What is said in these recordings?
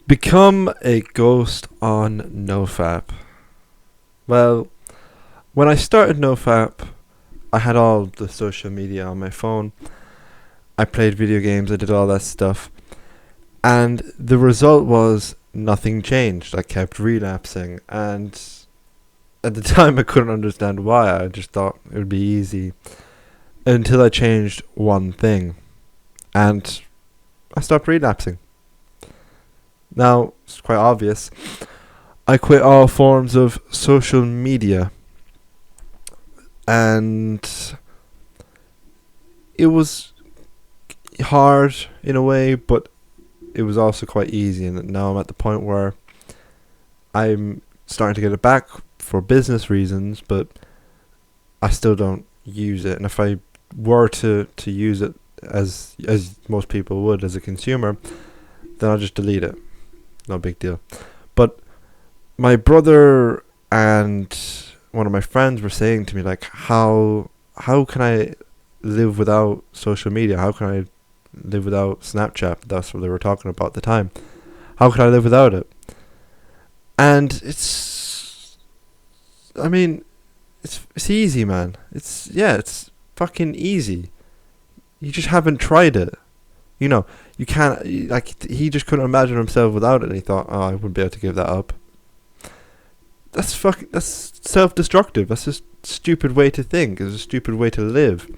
Become a ghost on NoFap. Well, when I started NoFap, I had all the social media on my phone. I played video games, I did all that stuff. And the result was nothing changed. I kept relapsing. And at the time, I couldn't understand why. I just thought it would be easy. Until I changed one thing. And I stopped relapsing. Now, it's quite obvious. I quit all forms of social media. And it was hard in a way, but it was also quite easy. And now I'm at the point where I'm starting to get it back for business reasons, but I still don't use it. And if I were to use it as most people would as a consumer, then I'll just delete it. No big deal. But my brother and one of my friends were saying to me, like, how can I live without social media? How can I live without Snapchat? That's what they were talking about at the time. How can I live without it? And it's easy, man. It's fucking easy. You just haven't tried it. You can't, like, he just couldn't imagine himself without it, and he thought, oh, I wouldn't be able to give that up. That's self-destructive. That's a stupid way to think. It's a stupid way to live.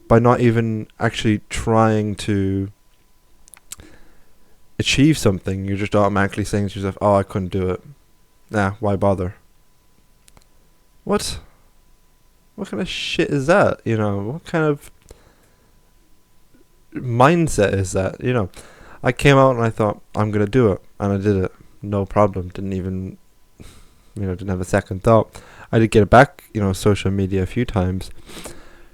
By not even actually trying to achieve something, you're just automatically saying to yourself, oh, I couldn't do it. Nah, why bother? What kind of shit is that? What kind of mindset is that? I came out and I thought, I'm going to do it. And I did it. No problem. Didn't even, didn't have a second thought. I did get it back, social media a few times.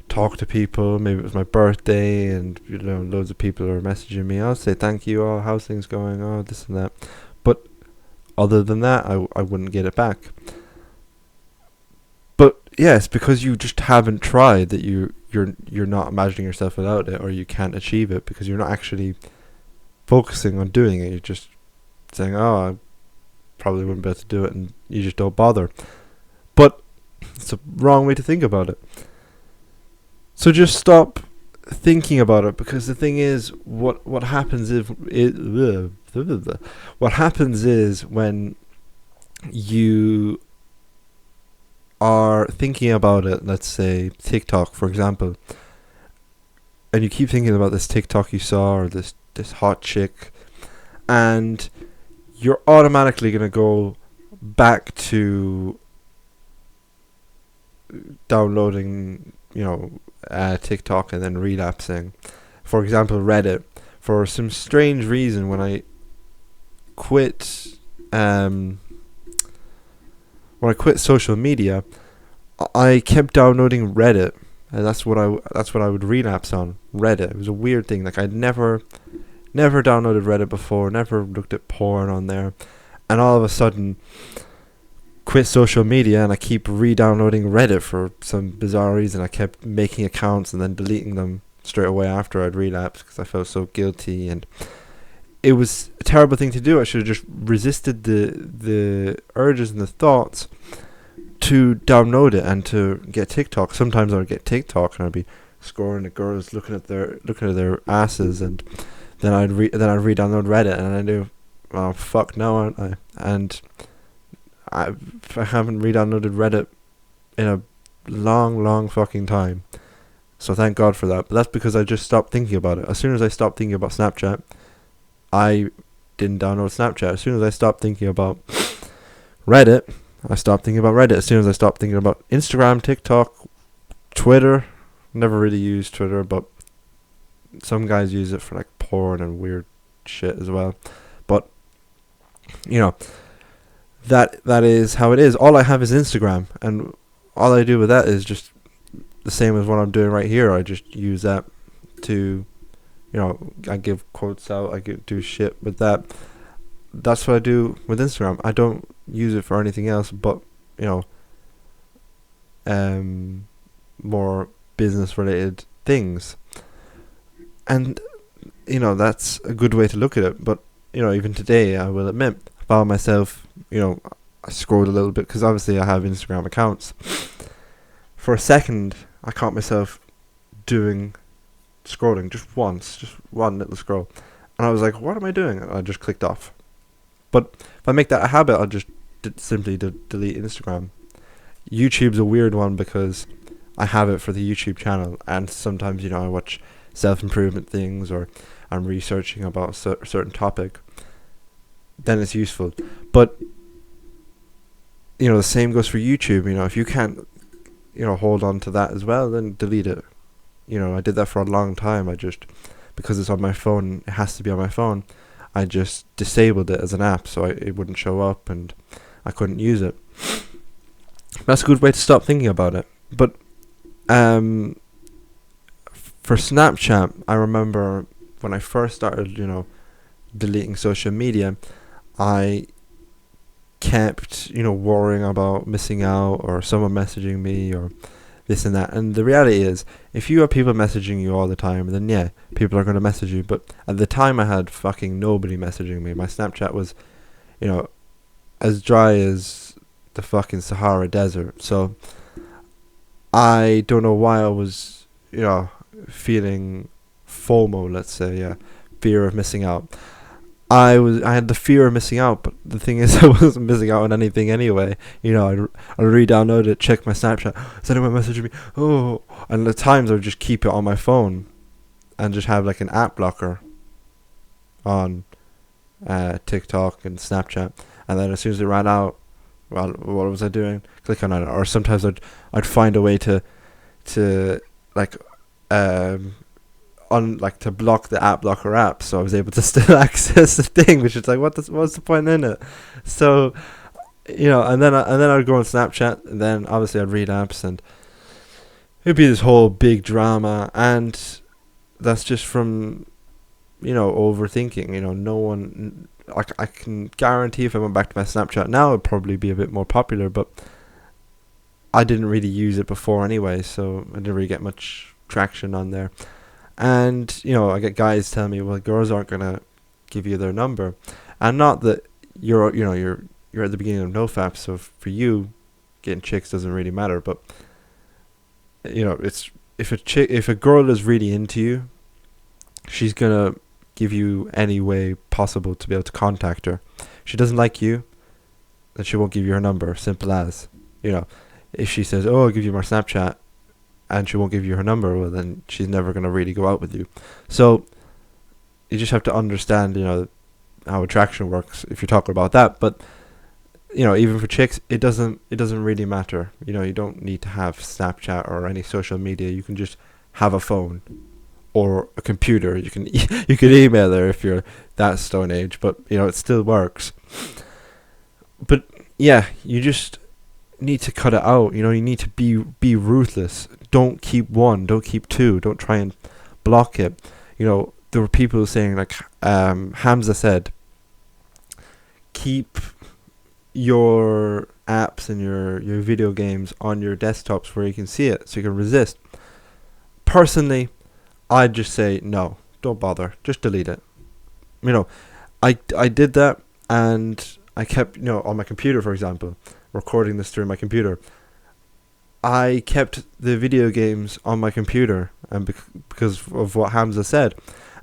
Talk to people. Maybe it was my birthday and, loads of people are messaging me. I'll say thank you. Oh, how's things going? Oh, this and that. But other than that, I wouldn't get it back. But yes, because you just haven't tried that you're not imagining yourself without it, or you can't achieve it because you're not actually focusing on doing it. You're just saying, oh, I probably wouldn't be able to do it, and you just don't bother. But it's a wrong way to think about it. So just stop thinking about it, because the thing is, what happens what happens is when you are thinking about it, let's say TikTok, for example, and you keep thinking about this TikTok you saw, or this hot chick, and you're automatically going to go back to downloading, TikTok and then relapsing. For example, Reddit. For some strange reason, when I quit social media, I kept downloading Reddit, and that's what I would relapse on. Reddit. It was a weird thing. Like, I'd never downloaded Reddit before, never looked at porn on there, and all of a sudden quit social media, and I keep re-downloading Reddit for some bizarre reason. I kept making accounts and then deleting them straight away after I'd relapsed because I felt so guilty, and it was a terrible thing to do. I should have just resisted the urges and the thoughts to download it and to get TikTok. Sometimes I would get TikTok and I'd be scrolling at girls looking at their asses, and then I'd re-download Reddit, and I knew, oh fuck no, aren't I? And I haven't re-downloaded Reddit in a long fucking time. So thank God for that. But that's because I just stopped thinking about it. As soon as I stopped thinking about Snapchat, I didn't download Snapchat. As soon as I stopped thinking about Reddit, I stopped thinking about Reddit. As soon as I stopped thinking about Instagram, TikTok, Twitter, never really used Twitter, but some guys use it for like porn and weird shit as well. But that is how it is. All I have is Instagram, and all I do with that is just the same as what I'm doing right here. I just use that to, I give quotes out, I do shit with that. That's what I do with Instagram. I don't use it for anything else but, more business related things. And, that's a good way to look at it. But, even today, I will admit, I found myself, I scrolled a little bit because obviously I have Instagram accounts. For a second, I caught myself doing scrolling just once, just one little scroll, and I was like, "What am I doing?" And I just clicked off. But if I make that a habit, I'll just simply delete Instagram. YouTube's a weird one because I have it for the YouTube channel, and sometimes I watch self-improvement things, or I'm researching about a certain topic. Then it's useful, but the same goes for YouTube. If you can't hold on to that as well, then delete it. I did that for a long time. Because it's on my phone, it has to be on my phone, I just disabled it as an app so it wouldn't show up and I couldn't use it. That's a good way to stop thinking about it. But for Snapchat, I remember when I first started, deleting social media, I kept, worrying about missing out or someone messaging me or this and that. And the reality is, if you have people messaging you all the time, then yeah, people are going to message you. But at the time, I had fucking nobody messaging me. My Snapchat was, as dry as the fucking Sahara Desert. So I don't know why I was, feeling FOMO, let's say, fear of missing out. I had the fear of missing out, but the thing is, I wasn't missing out on anything anyway. I'd re-download it, check my Snapchat. Is anyone messaging me? Oh, and at times I would just keep it on my phone, and just have like an app blocker on TikTok and Snapchat. And then as soon as it ran out, well, what was I doing? Click on it. Or sometimes I'd find a way to like to block the app blocker app, so I was able to still access the thing, which is like, what's the point in it? So, and then I'd go on Snapchat, and then obviously I'd read apps, and it'd be this whole big drama, and that's just from, overthinking. No one, I can guarantee if I went back to my Snapchat now, it'd probably be a bit more popular, but I didn't really use it before anyway, so I didn't really get much traction on there. And I get guys telling me, well, girls aren't gonna give you their number, and not that you're at the beginning of NoFap, so for you, getting chicks doesn't really matter. But it's if a girl is really into you, she's gonna give you any way possible to be able to contact her. If she doesn't like you, then she won't give you her number. Simple as. If she says, "Oh, I'll give you my Snapchat," and she won't give you her number, well, then she's never going to really go out with you. So you just have to understand, how attraction works if you're talking about that. But even for chicks, it doesn't really matter. You don't need to have Snapchat or any social media. You can just have a phone or a computer. You can email her if you're that stone age, but it still works. But yeah, you just need to cut it out. You need to be ruthless. Don't keep one, don't keep two, don't try and block it. There were people saying, like Hamza said, keep your apps and your video games on your desktops where you can see it, so you can resist. Personally, I'd just say no, don't bother, just delete it. I did that, and I kept, on my computer, for example, recording this through my computer, I kept the video games on my computer, and because of what Hamza said.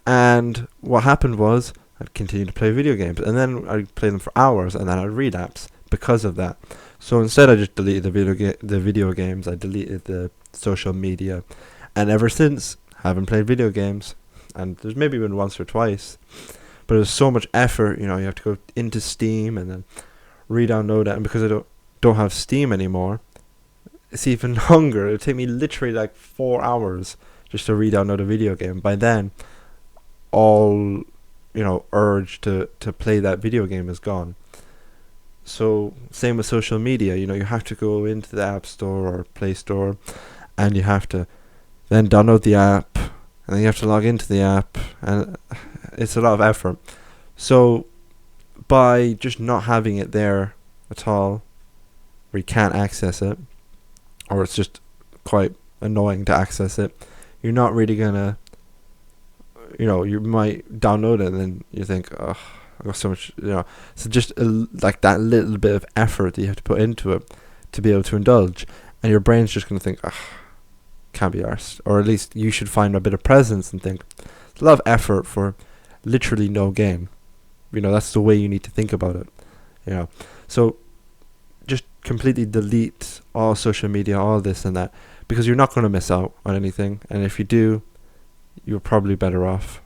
And what happened was, I'd continue to play video games, and then I'd play them for hours, and then I'd read apps because of that. So instead, I just deleted the video games. I deleted the social media, and ever since, haven't played video games. And there's maybe been once or twice, but it was so much effort. You have to go into Steam and then re-download it, and because I don't have Steam anymore, it's even longer. It would take me literally like 4 hours just to re-download a video game. By then, all urge to play that video game is gone. So same with social media. You have to go into the App Store or Play Store, and you have to then download the app, and then you have to log into the app, and it's a lot of effort. So by just not having it there at all, where you can't access it, or it's just quite annoying to access it, you're not really gonna, you might download it and then you think, oh, I got so much, so just like that little bit of effort that you have to put into it to be able to indulge, and your brain's just going to think, can't be arsed, or at least you should find a bit of presence and think, it's a lot of effort for literally no gain. That's the way you need to think about it. So just completely delete all social media, all this and that, because you're not going to miss out on anything, and if you do, you're probably better off.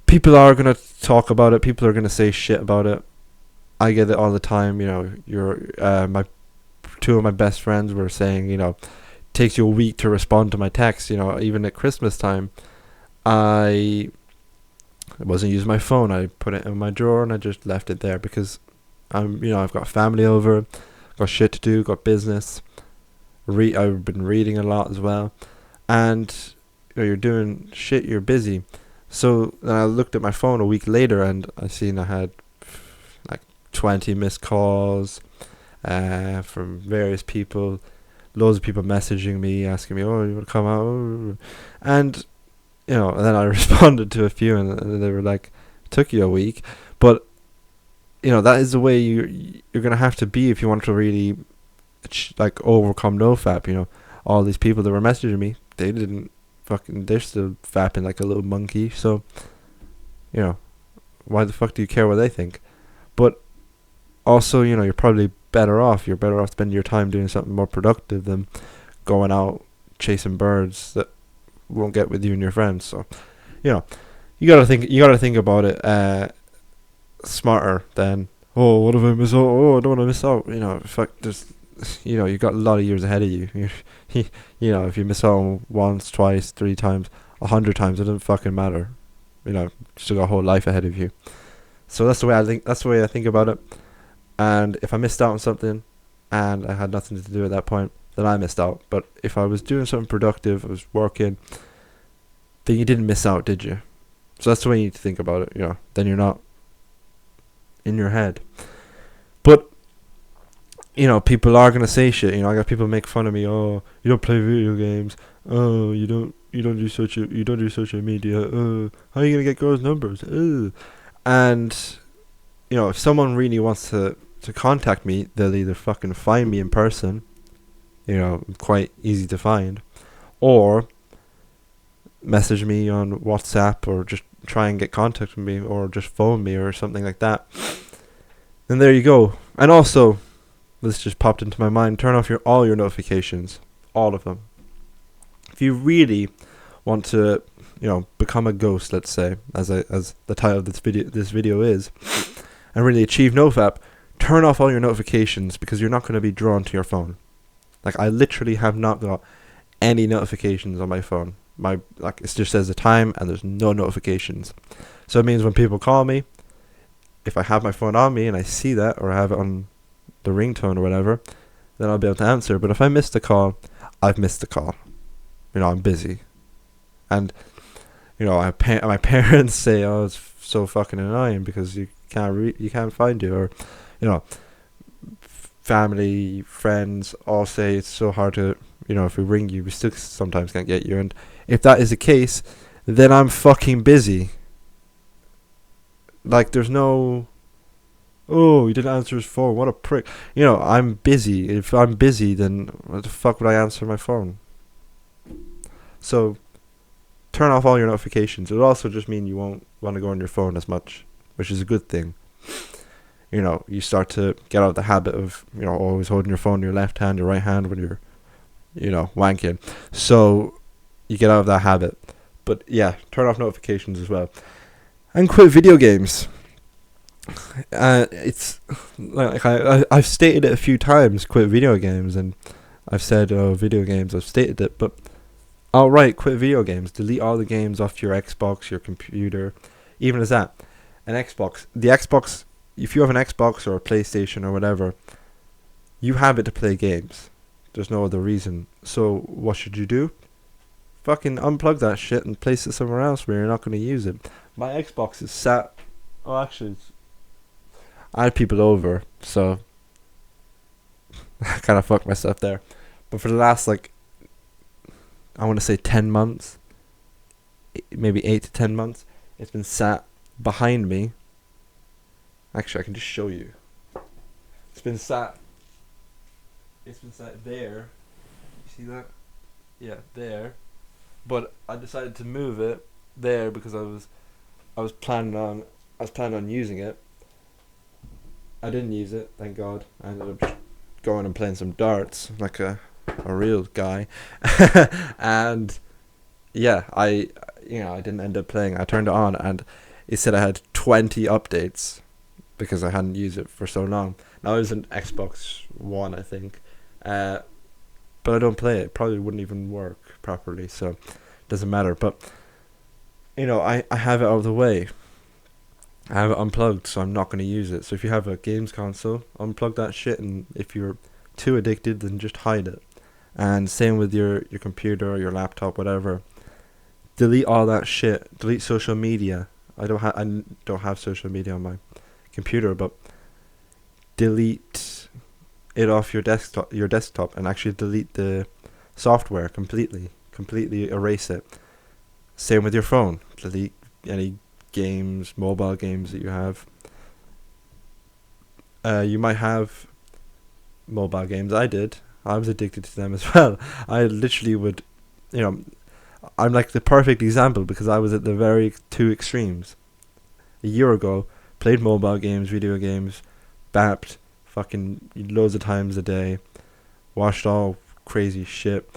People are going to talk about it, people are going to say shit about it. I get it all the time. Two of my best friends were saying, takes you a week to respond to my text. Even at Christmas time, I wasn't using my phone. I put it in my drawer and I just left it there because I've got family over, got shit to do, got business. I've been reading a lot as well, and you're doing shit. You're busy. So then I looked at my phone a week later and I seen I had like 20 missed calls from various people, loads of people messaging me, asking me, oh, you want to come out? And, and then I responded to a few and they were like, it took you a week. But, that is the way you're going to have to be if you want to really, overcome NoFap. All these people that were messaging me, they're still fapping like a little monkey. So, why the fuck do you care what they think? But also, you're probably better off. You're better off spending your time doing something more productive than going out chasing birds that won't get with you and your friends. So, you gotta think about it smarter than, oh, what if I miss out? Oh, I don't want to miss out. Fuck, just, you've got a lot of years ahead of you. If you miss out once, twice, 3 times, 100 times, it doesn't fucking matter. You still got a whole life ahead of you. So that's the way I think. That's the way I think about it. And if I missed out on something, and I had nothing to do at that point, then I missed out. But if I was doing something productive, I was working, then you didn't miss out, did you? So that's the way you need to think about it. Then you're not in your head. But people are gonna say shit. I got people make fun of me. Oh, you don't play video games. Oh, you don't do social media. How are you gonna get girls' numbers? And if someone really wants to contact me, they'll either fucking find me in person. Quite easy to find, or message me on WhatsApp, or just try and get contact with me, or just phone me or something like that. And there you go. And also, this just popped into my mind, turn off all your notifications, all of them. If you really want to, become a ghost, let's say, as the title of this video is, and really achieve NoFap, turn off all your notifications, because you're not going to be drawn to your phone. Like, I literally have not got any notifications on my phone. It just says the time and there's no notifications. So it means when people call me, if I have my phone on me and I see that, or I have it on the ringtone or whatever, then I'll be able to answer. But if I miss the call, I've missed the call. I'm busy. And, my parents say, oh, it's so fucking annoying because you can't find you. Or, family, friends all say it's so hard to, if we ring you, we still sometimes can't get you. And if that is the case, then I'm fucking busy. Like, there's no, oh, he didn't answer his phone, what a prick. I'm busy. If I'm busy, then what the fuck would I answer my phone? So, turn off all your notifications. It'll also just mean you won't want to go on your phone as much, which is a good thing. You start to get out of the habit of, always holding your phone in your left hand, your right hand when you're, wanking. So, you get out of that habit. But yeah, turn off notifications as well. And quit video games. It's like I've stated it a few times, quit video games, and I've said, oh, video games, I've stated it, but outright quit video games. Delete all the games off your Xbox, your computer, even as that. The Xbox, if you have an Xbox or a PlayStation or whatever, you have it to play games. There's no other reason. So what should you do? Fucking unplug that shit and place it somewhere else where you're not going to use it. My Xbox is sat. Oh, actually, I had people over, so I kind of fucked myself there. But for the last, I want to say 10 months, maybe 8 to 10 months, It's been sat behind me. Actually, I can just show you. It's been sat there. You see that? Yeah, there. But I decided to move it there because I was planning on using it. I didn't use it, thank God. I ended up just going and playing some darts like a real guy. And yeah, I didn't end up playing. I turned it on and it said I had 20 updates because I hadn't used it for so long. Now it was an Xbox One, I think. But I don't play it. Probably wouldn't even work properly, so it doesn't matter. But I have it out of the way. I have it unplugged, so I'm not going to use it. So if you have a games console, unplug that shit, and if you're too addicted, then just hide it. And same with your computer or your laptop, whatever. Delete all that shit. Delete social media. I don't have social media on my computer, but delete it off your desktop, and actually delete the software completely erase it. Same with your phone. Delete any games, mobile games that you have. You might have mobile games. I did. I was addicted to them as well. I literally would, I'm like the perfect example because I was at the very two extremes. A year ago, played mobile games, video games, bapped fucking loads of times a day, watched all crazy shit,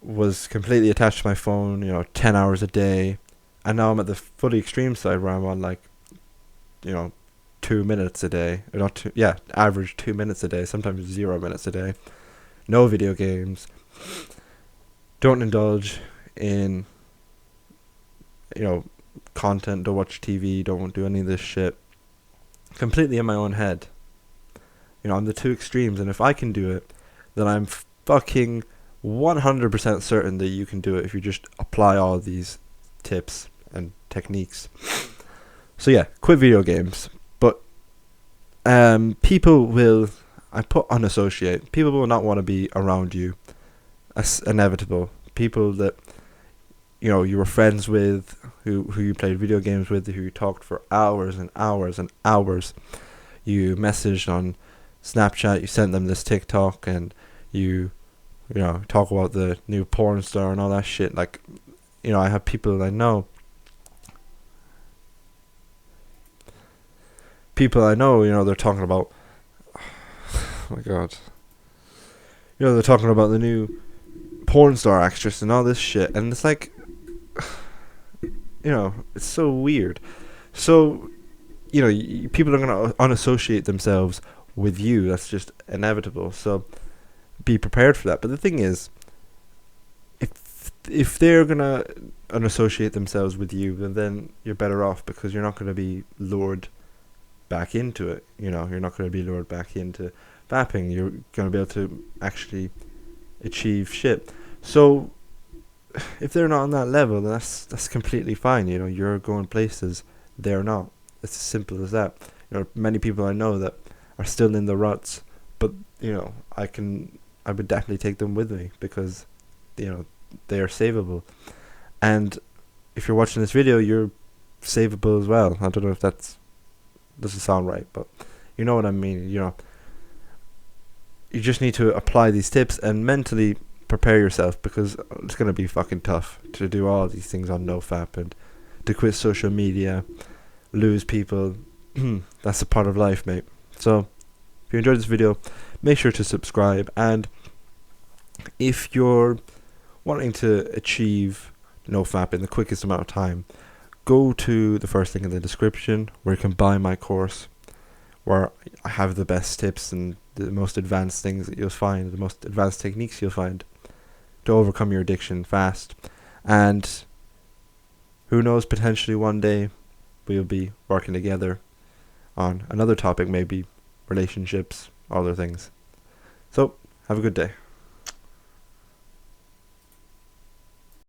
was completely attached to my phone, 10 hours a day, and now I'm at the fully extreme side where I'm on 2 minutes a day, or not two, yeah, average 2 minutes a day, sometimes 0 minutes a day, no video games, don't indulge in, content, don't watch TV, don't do any of this shit, completely in my own head. I'm the two extremes, and if I can do it, then I'm fucking 100% certain that you can do it if you just apply all of these tips and techniques. So yeah, quit video games. But people will unassociate. People will not want to be around you. That's inevitable. People that you were friends with, who you played video games with, who you talked for hours and hours and hours. You messaged on Snapchat, you sent them this TikTok, and you talk about the new porn star and all that shit. Like, I have people I know. They're talking about, oh my God. They're talking about the new porn star actress and all this shit, and it's like, it's so weird. So, people are going to unassociate themselves with you. That's just inevitable. So be prepared for that. But the thing is, if they're going to unassociate themselves with you, then you're better off, because you're not going to be lured back into it. You're not going to be lured back into vaping. You're going to be able to actually achieve shit. So if they're not on that level, then that's completely fine. You're going places they're not. It's as simple as that. Many people I know that are still in the ruts, but I would definitely take them with me, because they are savable. And if you're watching this video, you're savable as well. I don't know if that doesn't sound right, but you know what I mean. You just need to apply these tips and mentally prepare yourself, because it's going to be fucking tough to do all these things on NoFap and to quit social media, lose people. That's a part of life, mate. So if you enjoyed this video, make sure to subscribe, and if you're wanting to achieve NoFap in the quickest amount of time, go to the first link in the description where you can buy my course, where I have the best tips and the most advanced things that you'll find, the most advanced techniques you'll find to overcome your addiction fast. And who knows, potentially one day we'll be working together on another topic, maybe relationships, other things. So have a good day.